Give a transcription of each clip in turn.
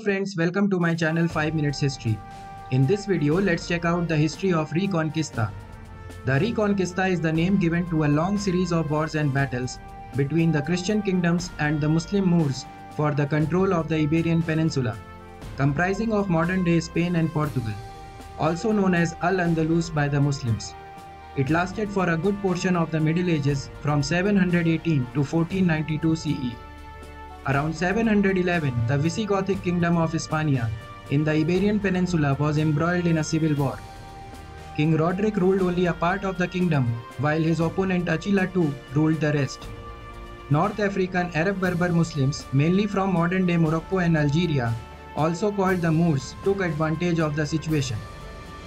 friends, welcome to my channel 5 Minutes History. In this video, let's check out the history of Reconquista. The Reconquista is the name given to a long series of wars and battles between the Christian kingdoms and the Muslim Moors for the control of the Iberian Peninsula, comprising of modern-day Spain and Portugal, also known as Al-Andalus by the Muslims. It lasted for a good portion of the Middle Ages from 718 to 1492 CE. Around 711, the Visigothic kingdom of Hispania in the Iberian Peninsula was embroiled in a civil war. King Roderick ruled only a part of the kingdom, while his opponent Attila II ruled the rest. North African Arab Berber Muslims, mainly from modern-day Morocco and Algeria, also called the Moors, took advantage of the situation.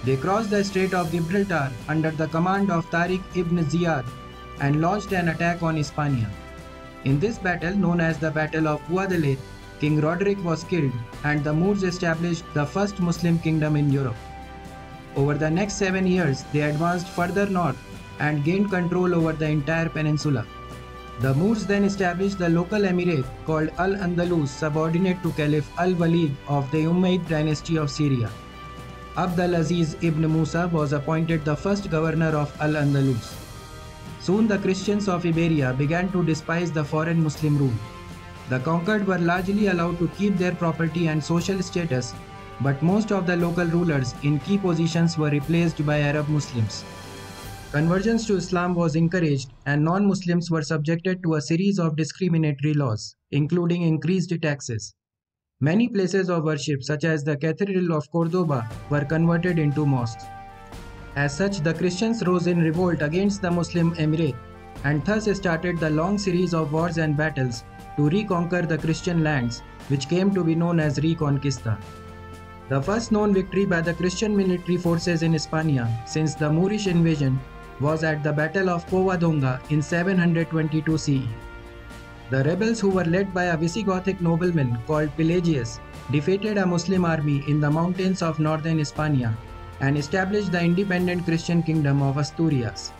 They crossed the Strait of Gibraltar under the command of Tariq ibn Ziyad and launched an attack on Hispania. In this battle, known as the Battle of Guadalete, King Roderick was killed and the Moors established the first Muslim kingdom in Europe. Over the next 7 years, they advanced further north and gained control over the entire peninsula. The Moors then established the local emirate called Al-Andalus, subordinate to Caliph Al-Walid of the Umayyad dynasty of Syria. Abd al-Aziz ibn Musa was appointed the first governor of Al-Andalus. Soon the Christians of Iberia began to despise the foreign Muslim rule. The conquered were largely allowed to keep their property and social status, but most of the local rulers in key positions were replaced by Arab Muslims. Conversions to Islam was encouraged and non-Muslims were subjected to a series of discriminatory laws, including increased taxes. Many places of worship such as the Cathedral of Cordoba were converted into mosques. As such, the Christians rose in revolt against the Muslim emirate and thus started the long series of wars and battles to reconquer the Christian lands, which came to be known as Reconquista. The first known victory by the Christian military forces in Hispania since the Moorish invasion was at the Battle of Covadonga in 722 CE. The rebels, who were led by a Visigothic nobleman called Pelagius, defeated a Muslim army in the mountains of northern Hispania and established the independent Christian kingdom of Asturias.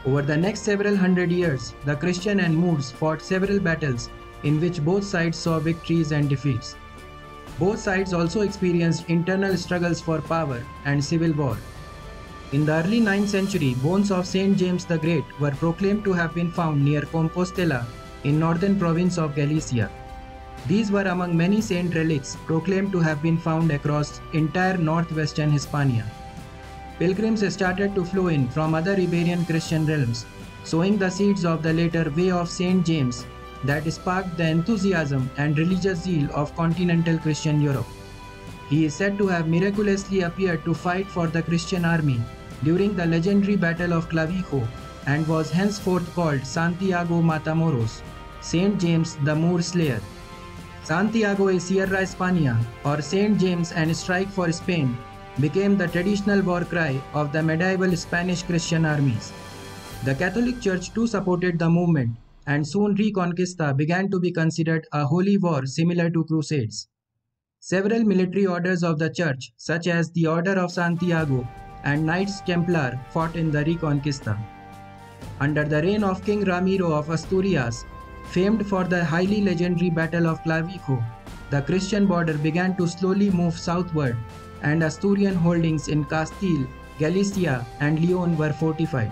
Over the next several hundred years, the Christian and Moors fought several battles in which both sides saw victories and defeats. Both sides also experienced internal struggles for power and civil war. In the early 9th century, bones of Saint James the Great were proclaimed to have been found near Compostela in northern province of Galicia. These were among many saint relics proclaimed to have been found across entire northwestern Hispania. Pilgrims started to flow in from other Iberian Christian realms, sowing the seeds of the later Way of Saint James that sparked the enthusiasm and religious zeal of continental Christian Europe. He is said to have miraculously appeared to fight for the Christian army during the legendary Battle of Clavijo and was henceforth called Santiago Matamoros, Saint James the Moor Slayer. Santiago y Sierra España, or Saint James and Strike for Spain, became the traditional war cry of the medieval Spanish Christian armies. The Catholic Church too supported the movement, and soon Reconquista began to be considered a holy war similar to crusades. Several military orders of the Church, such as the Order of Santiago and Knights Templar, fought in the Reconquista. Under the reign of King Ramiro of Asturias, famed for the highly legendary Battle of Clavijo, the Christian border began to slowly move southward, and Asturian holdings in Castile, Galicia, and Leon were fortified.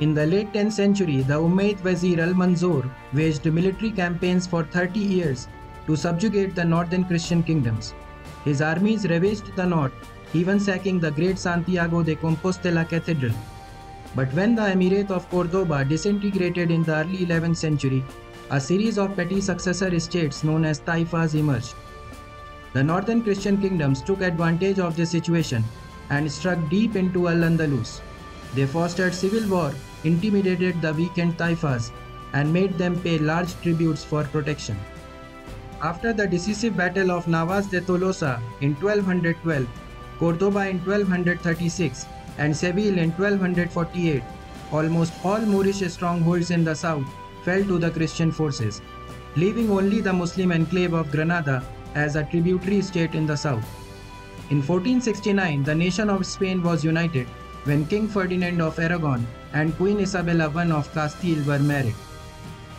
In the late 10th century, the Umayyad Wazir al-Manzur waged military campaigns for 30 years to subjugate the northern Christian kingdoms. His armies ravaged the north, even sacking the great Santiago de Compostela Cathedral. But when the Emirate of Cordoba disintegrated in the early 11th century, a series of petty successor states known as taifas emerged. The northern Christian kingdoms took advantage of this situation and struck deep into Al-Andalus. They fostered civil war, intimidated the weakened taifas, and made them pay large tributes for protection. After the decisive Battle of Navas de Tolosa in 1212, Cordoba in 1236, and Seville in 1248, almost all Moorish strongholds in the south fell to the Christian forces, leaving only the Muslim enclave of Granada as a tributary state in the south. In 1469, the nation of Spain was united when King Ferdinand of Aragon and Queen Isabella I of Castile were married.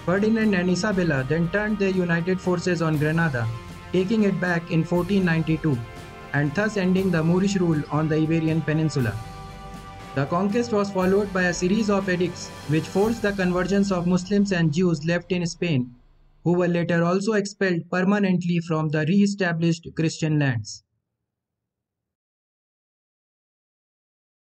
Ferdinand and Isabella then turned their united forces on Granada taking it back in 1492, and thus ending the Moorish rule on the Iberian Peninsula. The conquest was followed by a series of edicts which forced the convergence of Muslims and Jews left in Spain, who were later also expelled permanently from the re-established Christian lands.